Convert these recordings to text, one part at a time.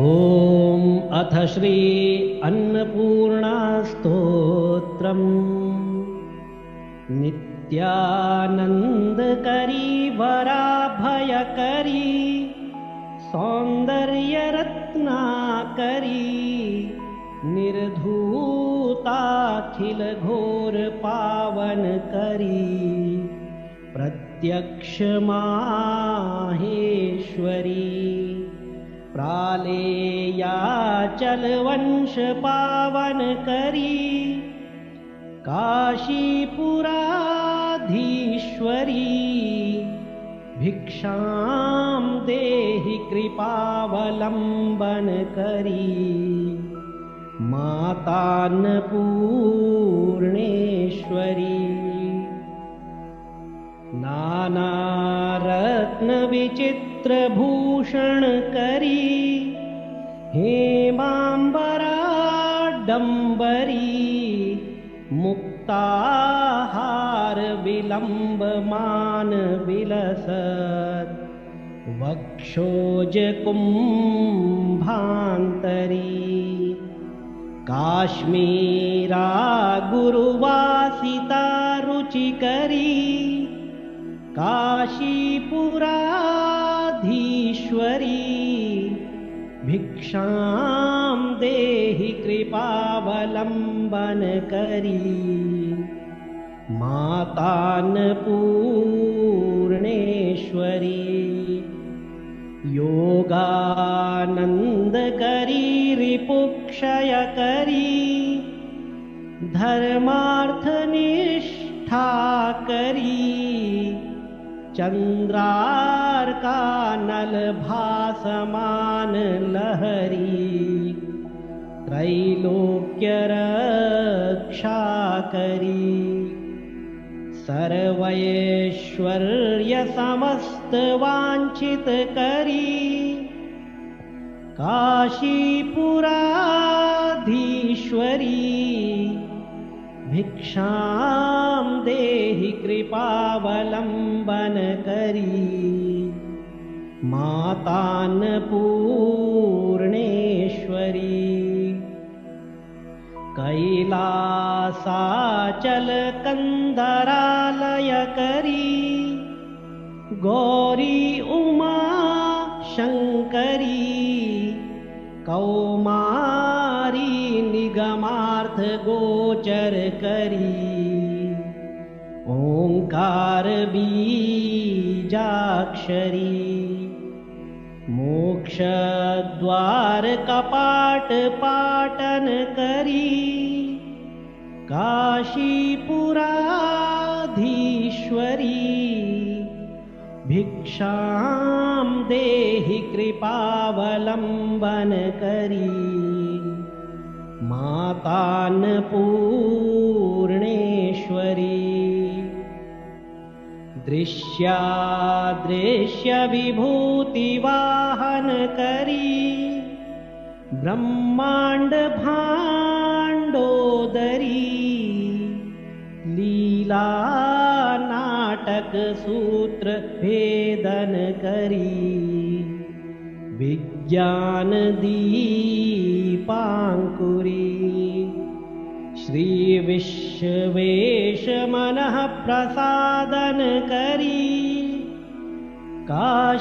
ॐ अथ श्री अन्नपूर्णा स्तोत्रम्। नित्यानन्दकरी वराभयकरी सौन्दर्यरत्नाकरी निर्धूताखिलघोरपावनकरी प्रत्यक्ष माहेश्वरी प्रालेयाचलवंश पावन करी काशीपुराधीश्वरी भिक्षां देहि कृपावलंबन करी मातान्नपूर्णेश्वरी नानारत्नविचित्रभूषण करी हेमाम्बराडम्बरी मुक्ताहार विलम्बमान विलसत् वक्षोजकुम्भान्तरी काश्मीरा गुरुवासिता रुचिकरी काशीपुराधीश्वरी भिक्षां देहि कृपावलंबन करी मातान्नपूर्णेश्वरी योगानन्दकरी रिपुक्षयकरी धर्मार्थनिष्ठाकरी चन्द्रार्कानलभासमान लहरी त्रैलोक्यरक्षाकरी सर्वैश्वर्यसमस्तवाञ्छितकरी काशीपुराधीश्वरी भिक्षां देहि कृपावलंबन करी मातान्नपूर्णेश्वरी कैलासाचलकन्दरालयकरी गौरी उमा शंकरी कौमारी निगमार्थ गोचर करी ओंकार बीजाक्षरी मोक्ष द्वार कपाट पाटन करी काशीपुराधीश्वरी भिक्षां देहि कृपावलंबन करी मातान्नपूर्णेश्वरी दृश्यादृश्य विभूतिवाहन करी ब्रह्मांड भांडोदरी लीला नाटक सूत्र भेदन करी विज्ञान दीपांकुरी श्री विश्वेश मनः प्रसादन करी काशीपुराधीश्वरी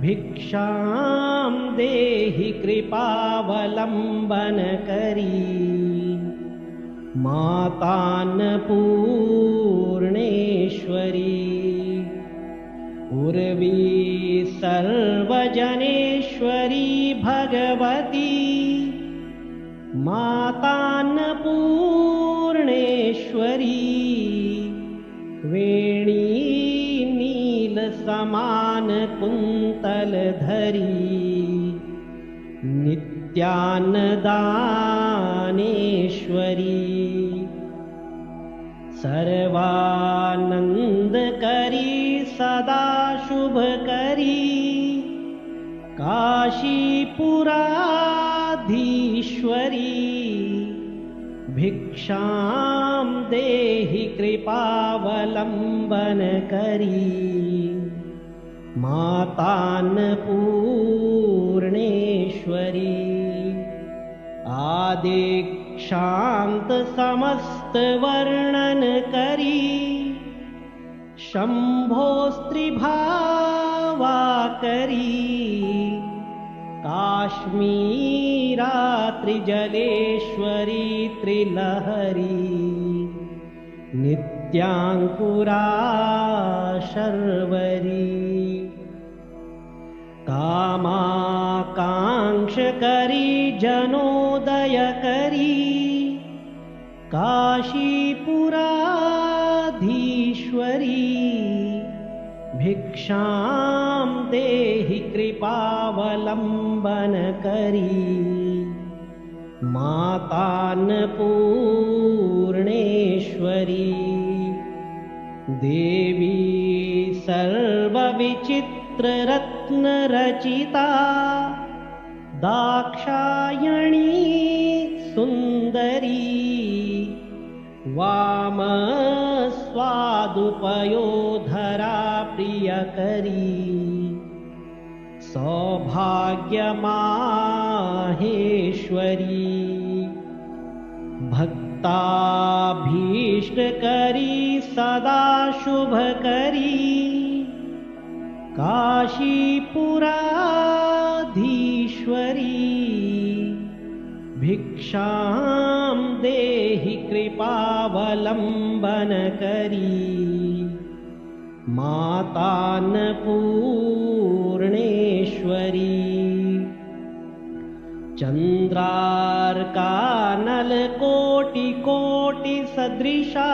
भिक्षां देहि कृपावलंबन करी मातान्नपूर्णेश्वरी उर्वी सर्वजनेश्वरी भगवती मातान्नपूर्णेश्वरी वेणी नील समान कुंतलधरी नित्यान्नदानेश्वरी सर्वानंदकरी सदा शुभकरी काशीपुराधीश्वरी भिक्षां देहि कृपावलंबन करी मातान्नपूर्णेश्वरी आदिक्षान्त समस्त वर्णन करी शंभो स्त्रीभावा करी काश्मीरात्रिजलेश्वरी त्रिलहरी नित्यांकुरा शर्वरी कामाकांक्षकरी जनोदयकरी काशीपुराधीश्वरी भिक्षां देहि कृपावलम्बनकरी मातान्नपूर्णेश्वरी देवी सर्वविचित्ररत्नरचिता दाक्षायणी सुन्दरी वामस्वादुपयोधरा प्रियकरी सौभाग्यमाहेश्वरी भक्ताभीष्टकरी सदा शुभकरी काशीपुराधीश्वरी भिक्षां देहि कृपावलम्बनकरी मातान्नपूर्णेश्वरी चन्द्रार्कानलकोटिकोटिसदृशा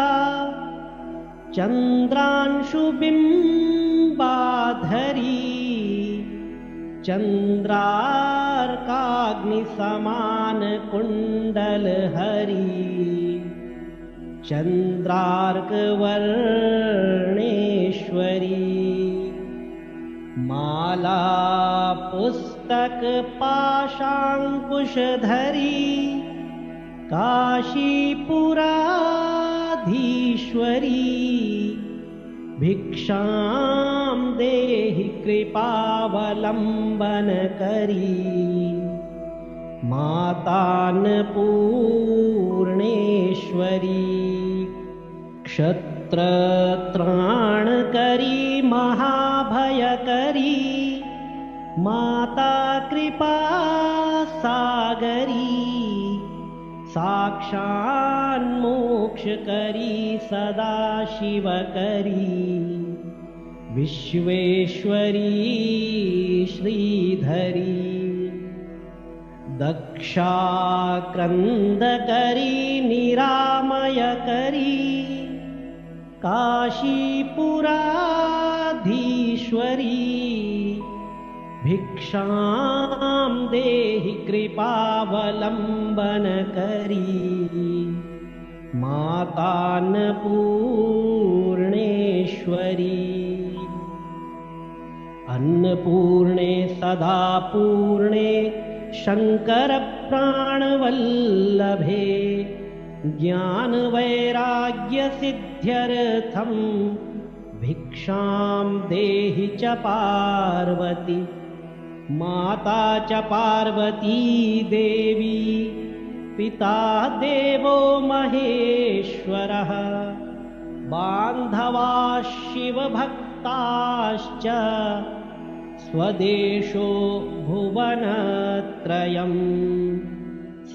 चन्द्रांशुबिम्बाधरी चन्द्रार्काग्निसमानकुण्डलहरी चन्द्रार्कवर्णेश्वरी माला पुस्तकपाशाङ्कुशधरी काशीपुराधीश्वरी भिक्षां देहि कृपावलम्बनकरी मातान्नपूर्णेश्वरी क्षत्रत्राणकरी महाभयकरी माता कृपा सागरी साक्षान्मोक्षकरी सदा शिवकरी विश्वेश्वरी श्रीधरी दक्षाक्रन्दकरी निरामयकरी काशीपुराधीश्वरी भिक्षां देहि कृपावलम्बनकरी मातान्नपूर्णेश्वरी अन्नपूर्णे सदा पूर्णे शङ्करप्राणवल्लभे ज्ञानवैराग्यसिद्ध्यर्थं भिक्षां देहि च पार्वती माता च पार्वती देवी पिता देवो महेश्वरः बान्धवा शिवभक्ताश्च स्वदेशो भुवनत्रयम्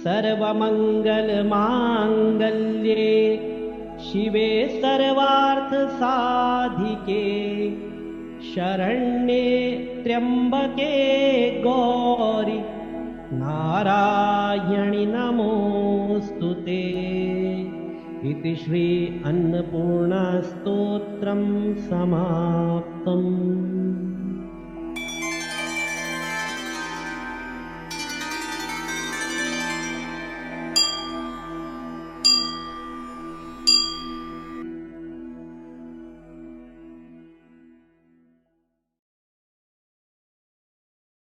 सर्वमङ्गलमाङ्गल्ये शिवे सर्वार्थसाधिके शरण्ये त्र्यम्बके गौरि नारायणि नमोऽस्तुते। इति श्री अन्नपूर्णास्तोत्रं समाप्तम्।